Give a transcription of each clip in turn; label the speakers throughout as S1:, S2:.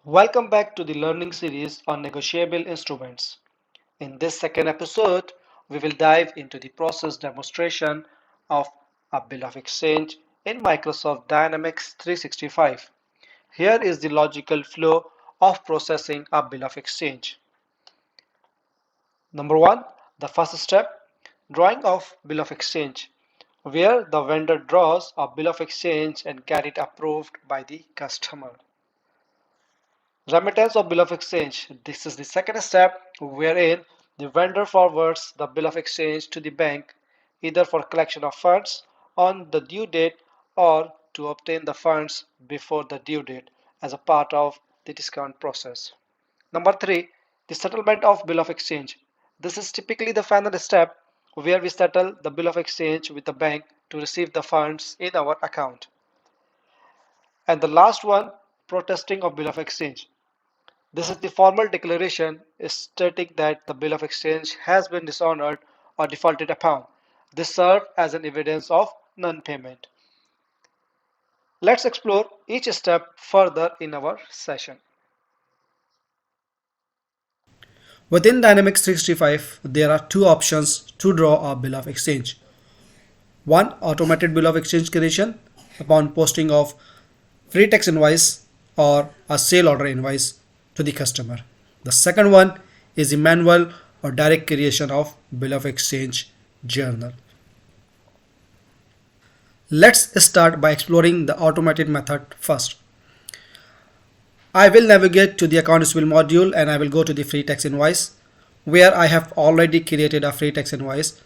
S1: Welcome back to the learning series on negotiable instruments. In this second episode, we will dive into the process demonstration of a bill of exchange in Microsoft Dynamics 365. Here is the logical flow of processing a bill of exchange. Number one, the first step, drawing of bill of exchange, where the vendor draws a bill of exchange and get it approved by the customer. Remittance of bill of exchange. This is the second step wherein the vendor forwards the bill of exchange to the bank either for collection of funds on the due date or to obtain the funds before the due date as a part of the discount process. Number three, the settlement of bill of exchange. This is typically the final step where we settle the bill of exchange with the bank to receive the funds in our account. And the last one, protesting of bill of exchange. This is the formal declaration stating that the bill of exchange has been dishonored or defaulted upon. This serves as an evidence of non-payment. Let's explore each step further in our session.
S2: Within Dynamics 365, there are two options to draw a bill of exchange. One, automated bill of exchange creation upon posting of free text invoice or a sale order invoice to the customer. The second one is the manual or direct creation of bill of exchange journal. Let's start by exploring the automated method first. I will navigate to the account receivable module and I will go to the free text invoice where I have already created a free text invoice.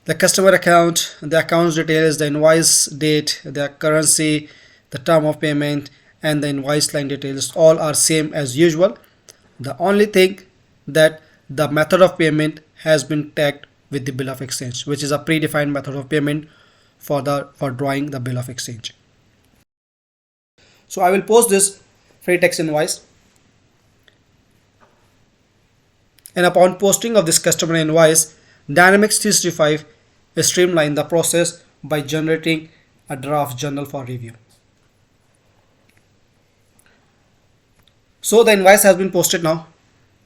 S2: The customer account, the account details, the invoice date, the currency, the term of payment and the invoice line details all are same as usual. The only thing that the method of payment has been tagged with the bill of exchange, which is a predefined method of payment for drawing the bill of exchange. So I will post this free text invoice, and upon posting of this customer invoice, Dynamics 365 streamline the process by generating a draft journal for review. So the invoice has been posted now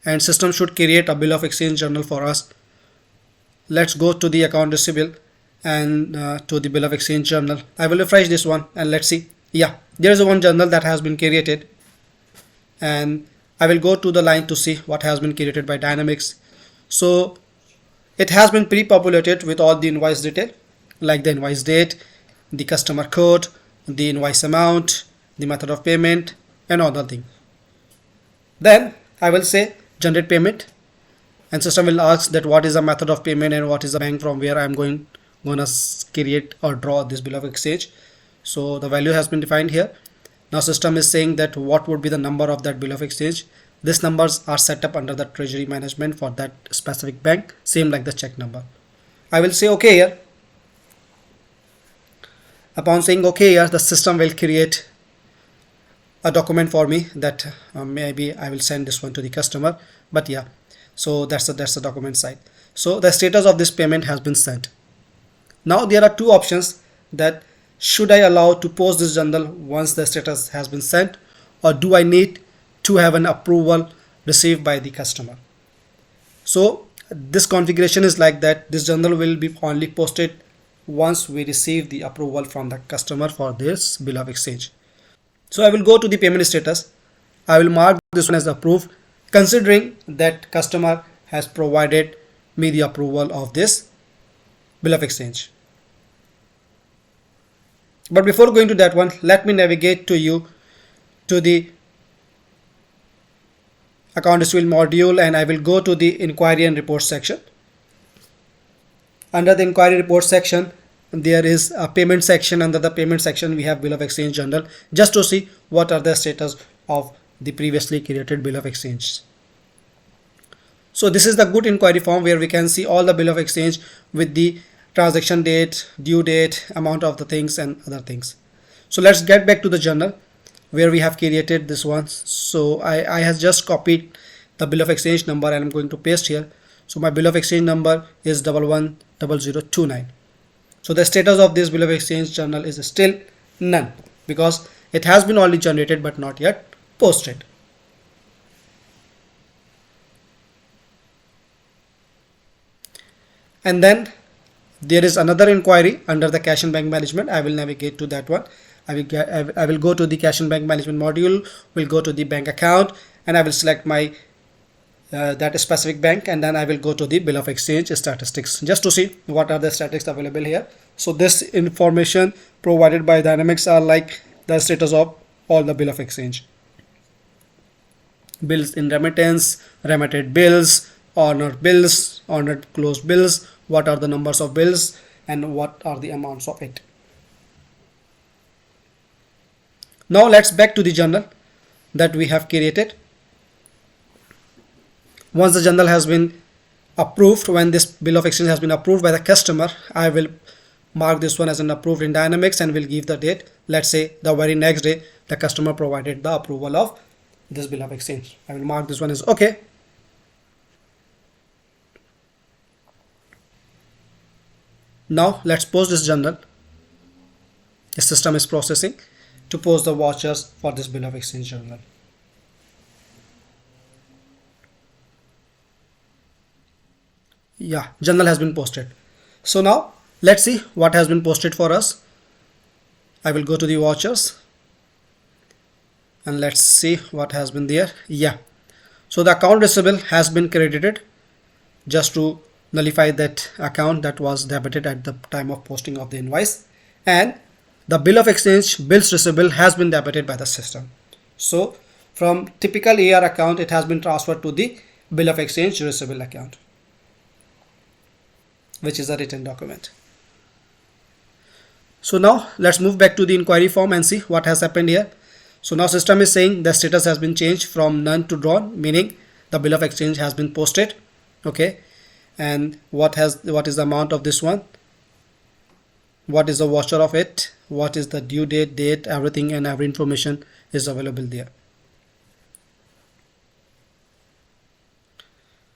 S2: and system should create a bill of exchange journal for us. Let's go to the account receivable and to the bill of exchange journal. I will refresh this one and let's see. Yeah, there is one journal that has been created and I will go to the line to see what has been created by Dynamics. So it has been pre-populated with all the invoice detail like the invoice date, the customer code, the invoice amount, the method of payment and other things. Then I will say generate payment and system will ask that what is the method of payment and what is the bank from where I am gonna create or draw this bill of exchange. So the value has been defined here. Now system is saying that what would be the number of that bill of exchange. These numbers are set up under the treasury management for that specific bank, same like the check number. I will say okay here. Upon saying okay here, the system will create a document for me that maybe I will send this one to the customer, but yeah, so that's the document side. So the status of this payment has been sent. Now there are two options, that should I allow to post this journal once the status has been sent, or do I need to have an approval received by the customer. So this configuration is like that this journal will be only posted once we receive the approval from the customer for this bill of exchange. So I will go to the payment status. I will mark this one as approved considering that customer has provided me the approval of this bill of exchange. But before going to that one, let me navigate to you to the account receivable module and I will go to the inquiry and report section. Under the inquiry report section, there is a payment section. Under the payment section, we have bill of exchange journal just to see what are the status of the previously created bill of exchange. So this is the good inquiry form where we can see all the bill of exchange with the transaction date, due date, amount of the things and other things. So let's get back to the journal where we have created this one. So I have just copied the bill of exchange number and I'm going to paste here. So my bill of exchange number is 110029. So the status of this bill of exchange journal is still none because it has been already generated but not yet posted. And then there is another inquiry under the cash and bank management. I will navigate to that one. I will go to the cash and bank management module, will go to the bank account, and I will select my that specific bank, and then I will go to the bill of exchange statistics just to see what are the statistics available here. So this information provided by Dynamics are like the status of all the bill of exchange: bills in remittance, remitted bills, honored bills, honored closed bills, what are the numbers of bills, and what are the amounts of it. Now let's back to the journal that we have created. Once the journal has been approved, when this bill of exchange has been approved by the customer, I will mark this one as an approved in Dynamics and will give the date. Let's say the very next day the customer provided the approval of this bill of exchange. I will mark this one as okay. Now let's post this journal. The system is processing to post the vouchers for this bill of exchange journal. Yeah, journal has been posted. So now let's see what has been posted for us. I will go to the vouchers and let's see what has been there. Yeah, so the account receivable has been credited just to nullify that account that was debited at the time of posting of the invoice, and the bill of exchange bills receivable has been debited by the system. So from typical AR account it has been transferred to the bill of exchange receivable account, which is a written document. So now let's move back to the inquiry form and see what has happened here. So now system is saying the status has been changed from none to drawn, meaning the bill of exchange has been posted. Okay, and what is the amount of this one, what is the voucher of it, what is the due date, everything and every information is available there.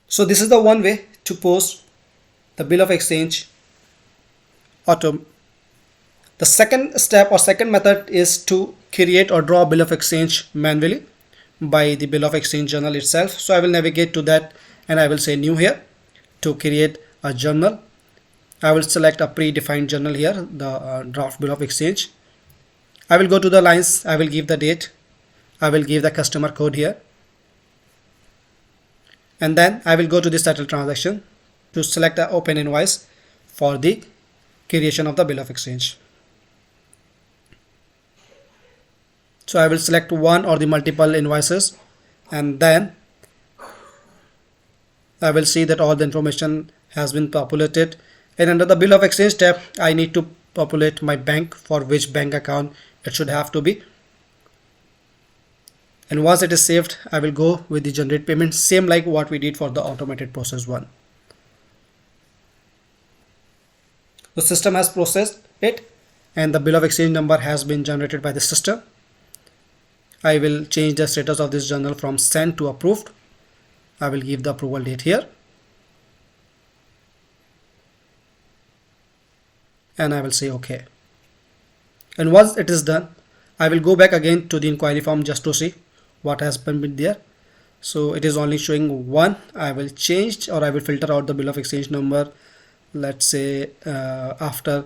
S2: So this is the one way to post the bill of exchange auto. The second step or second method is to create or draw a bill of exchange manually by the bill of exchange journal itself. So I will navigate to that and I will say new here to create a journal. I will select a predefined journal here, the draft bill of exchange. I will go to the lines, I will give the date, I will give the customer code here, and then I will go to the settle transaction to select the open invoice for the creation of the bill of exchange. So I will select one or the multiple invoices, and then I will see that all the information has been populated, and under the bill of exchange tab I need to populate my bank, for which bank account it should have to be. And once it is saved, I will go with the generate payment, same like what we did for the automated process one. The system has processed it and the bill of exchange number has been generated by the system. I will change the status of this journal from sent to approved. I will give the approval date here, and I will say OK. And once it is done, I will go back again to the inquiry form just to see what has been there. So it is only showing one. I will change, or I will filter out the bill of exchange number, let's say after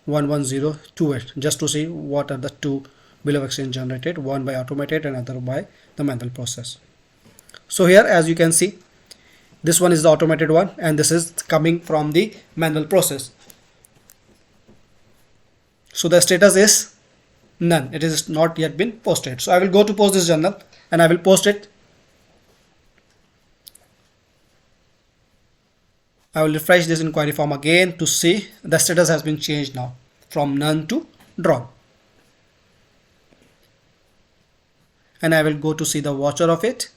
S2: 11028, just to see what are the two bill of exchange generated, one by automated and other by the manual process. So here, as you can see, this one is the automated one and this is coming from the manual process. So the status is none, it is not yet been posted. So I will go to post this journal and I will post it. I will refresh this inquiry form again to see the status has been changed now from none to drawn. And I will go to see the voucher of it.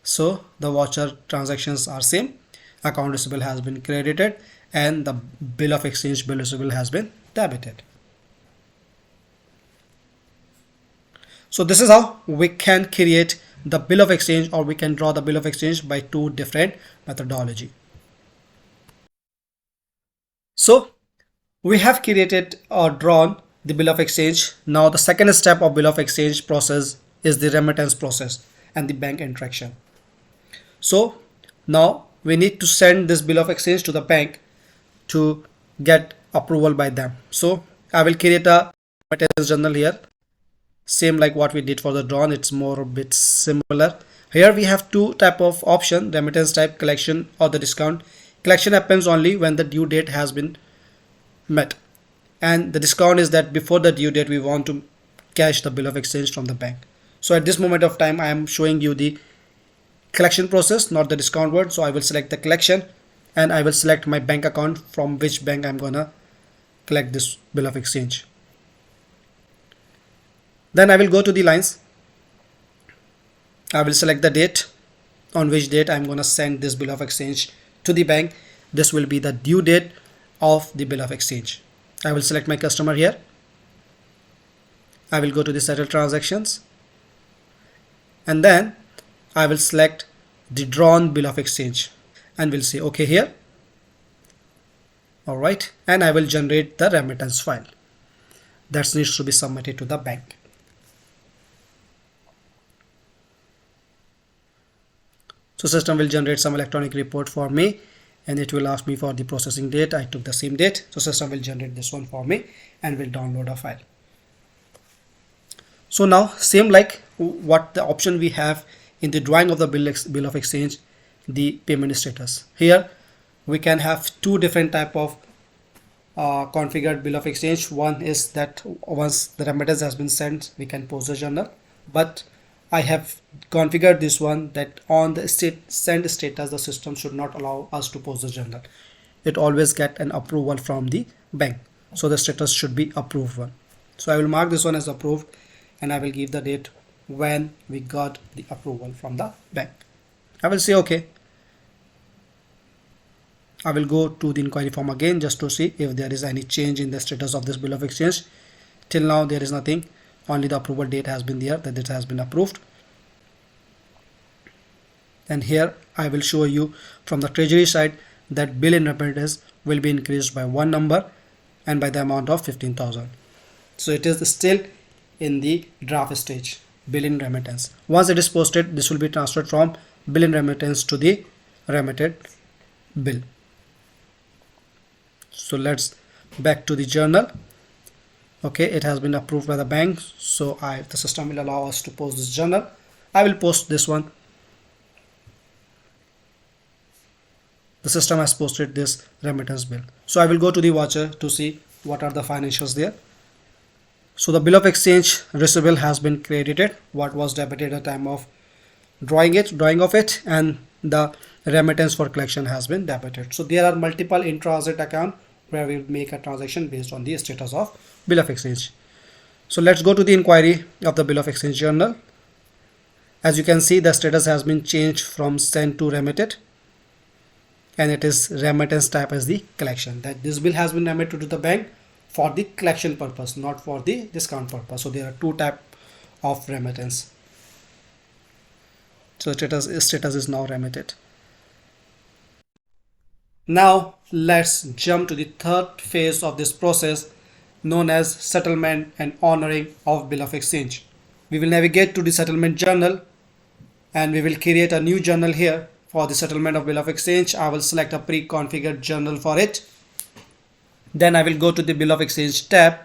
S2: So the voucher transactions are same. Account receivable has been credited and the bill of exchange bill receivable has been debited. So this is how we can create the bill of exchange, or we can draw the bill of exchange by two different methodology. So we have created or drawn the bill of exchange. Now the second step of bill of exchange process is the remittance process and the bank interaction. So now we need to send this bill of exchange to the bank to get approval by them. So I will create a remittance journal here, same like what we did for the drawn. It's more a bit similar. Here we have two type of option: remittance type, collection, or the discount. Collection happens only when the due date has been met, and the discount is that before the due date we want to cash the bill of exchange from the bank. So at this moment of time I am showing you the collection process, not the discount word. So I will select the collection and I will select my bank account from which bank I'm gonna collect this bill of exchange. Then I will go to the lines. I will select the date on which date I'm gonna send this bill of exchange to the bank. This will be the due date of the bill of exchange. I will select my customer here. I will go to the settle transactions and then I will select the drawn bill of exchange and we'll say OK here. Alright, and I will generate the remittance file that needs to be submitted to the bank. So system will generate some electronic report for me and it will ask me for the processing date. I took the same date. So system will generate this one for me and will download a file. So now same like what the option we have in the drawing of the bill of exchange, the payment status. Here we can have two different type of configured bill of exchange. One is that once the remittance has been sent, we can post the journal. But I have configured this one that on the send status, the system should not allow us to post the journal. It always get an approval from the bank. So the status should be approved one. So I will mark this one as approved and I will give the date when we got the approval from the bank. I will say OK. I will go to the inquiry form again just to see if there is any change in the status of this bill of exchange. Till now there is nothing. Only the approval date has been there, that it has been approved. And here I will show you from the treasury side that bill in remittance will be increased by one number and by the amount of 15,000. So it is still in the draft stage, bill in remittance. Once it is posted, this will be transferred from bill in remittance to the remitted bill. So let's back to the journal. Okay, it has been approved by the bank, so the system will allow us to post this journal. I will post this one. The system has posted this remittance bill. So I will go to the voucher to see what are the financials there. So the bill of exchange receivable has been credited, what was debited at the time of drawing of it, and the remittance for collection has been debited. So there are multiple in-transit account where we make a transaction based on the status of bill of exchange. So let's go to the inquiry of the bill of exchange journal. As you can see, the status has been changed from sent to remitted, and it is remittance type as the collection. That this bill has been remitted to the bank for the collection purpose, not for the discount purpose. So there are two types of remittance. So status is now remitted. Now let's jump to the third phase of this process, known as settlement and honoring of bill of exchange. We will navigate to the settlement journal and we will create a new journal here for the settlement of bill of exchange. I will select a pre-configured journal for it. Then I will go to the bill of exchange tab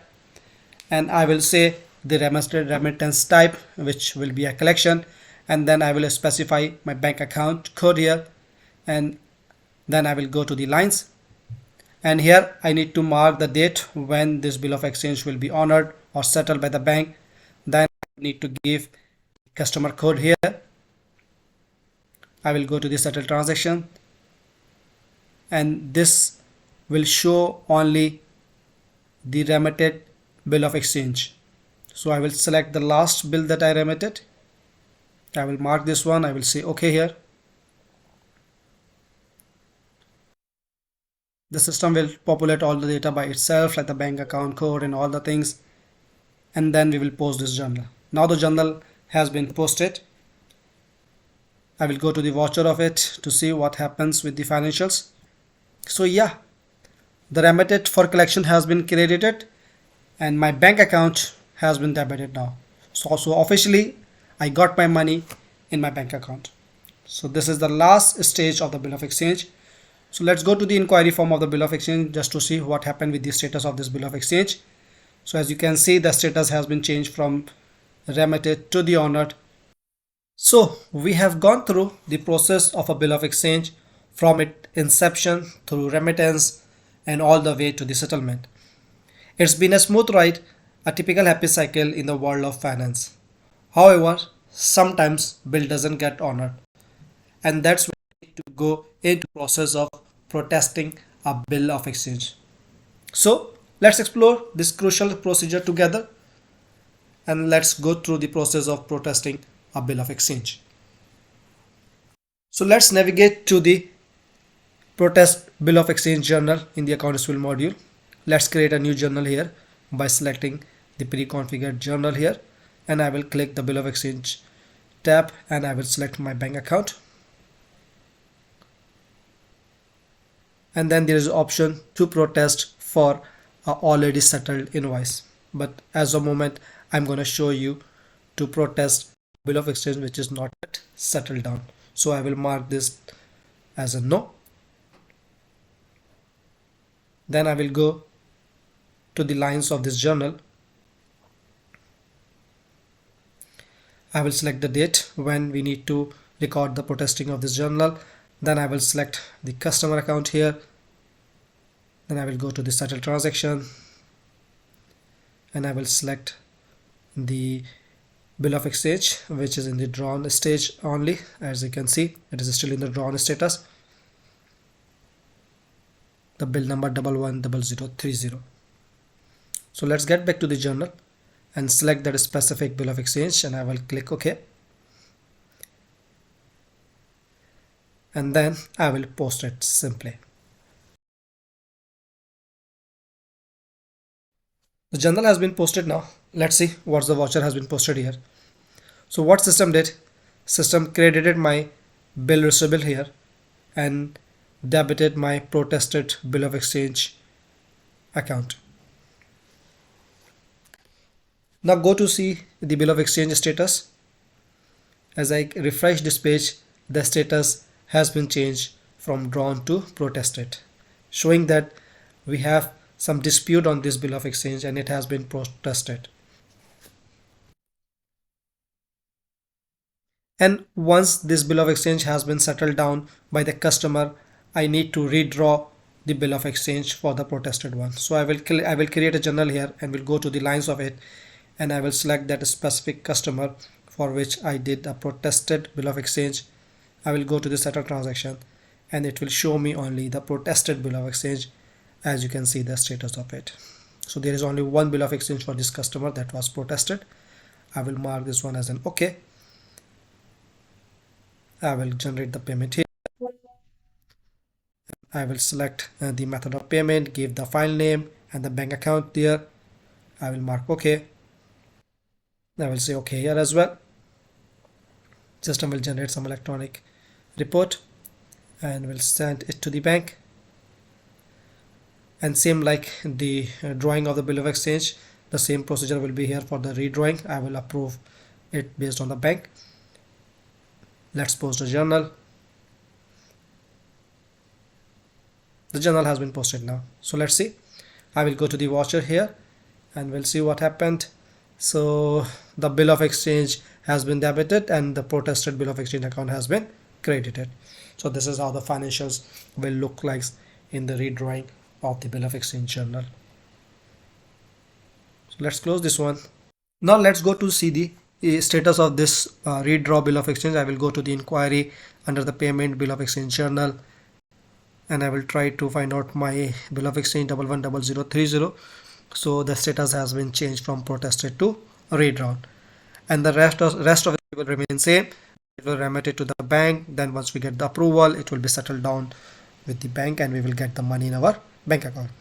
S2: and I will say the remittance type, which will be a collection, and then I will specify my bank account code here, and then I will go to the lines, and here I need to mark the date when this bill of exchange will be honored or settled by the bank. Then I need to give customer code here. I will go to the settle transaction and this will show only the remitted bill of exchange. So I will select the last bill that I remitted. I will mark this one. I will say OK here. The system will populate all the data by itself, like the bank account code and all the things, and then we will post this journal. Now the journal has been posted. I will go to the voucher of it to see what happens with the financials. So yeah, the remitted for collection has been credited and my bank account has been debited now. So officially I got my money in my bank account. So this is the last stage of the bill of exchange. So let's go to the inquiry form of the bill of exchange just to see what happened with the status of this bill of exchange. So as you can see, the status has been changed from remitted to the honored. So we have gone through the process of a bill of exchange from its inception through remittance and all the way to the settlement. It's been a smooth ride, a typical happy cycle in the world of finance. However, sometimes bill doesn't get honored, and that's when we need to go into process of protesting a bill of exchange. So let's explore this crucial procedure together, and let's go through the process of protesting a bill of exchange. So let's navigate to the protest bill of exchange journal in the accounts receivable module. Let's create a new journal here by selecting the pre-configured journal here, and I will click the bill of exchange tab and I will select my bank account. And then there is an option to protest for a already settled invoice. But as a moment, I'm going to show you to protest bill of exchange which is not yet settled down. So I will mark this as a no. Then I will go to the lines of this journal. I will select the date when we need to record the protesting of this journal. Then I will select the customer account here. Then I will go to the settled transaction and I will select the bill of exchange which is in the drawn stage only. As you can see, it is still in the drawn status. The bill number 110030. So let's get back to the journal and select that specific bill of exchange and I will click OK. And then I will post it simply. The journal has been posted now. Let's see what the voucher has been posted here. So what system did? System credited my bill receivable here and debited my protested bill of exchange account. Now go to see the bill of exchange status. As I refresh this page, the status has been changed from drawn to protested, showing that we have some dispute on this bill of exchange and it has been protested. And once this bill of exchange has been settled down by the customer, I need to redraw the bill of exchange for the protested one. So I will create a journal here and will go to the lines of it and I will select that specific customer for which I did a protested bill of exchange. I will go to the settled transaction and it will show me only the protested bill of exchange. As you can see the status of it. So there is only one bill of exchange for this customer that was protested. I will mark this one as an OK. I will generate the payment here. I will select the method of payment, give the file name and the bank account there. I will mark OK. I will say OK here as well. System will generate some electronic report and will send it to the bank. And same like the drawing of the bill of exchange, the same procedure will be here for the redrawing. I will approve it based on the bank. Let's post the journal. The journal has been posted now. So let's see. I will go to the voucher here and we'll see what happened. So the bill of exchange has been debited and the protested bill of exchange account has been credited. So this is how the financials will look like in the redrawing of the bill of exchange journal. So let's close this one. Now let's go to see the status of this redraw bill of exchange. I will go to the inquiry under the payment bill of exchange journal and I will try to find out my bill of exchange 110030. So the status has been changed from protested to redrawn and the rest of it will remain same. It will remit it to the bank. Then once we get the approval, it will be settled down with the bank and we will get the money in our bank account.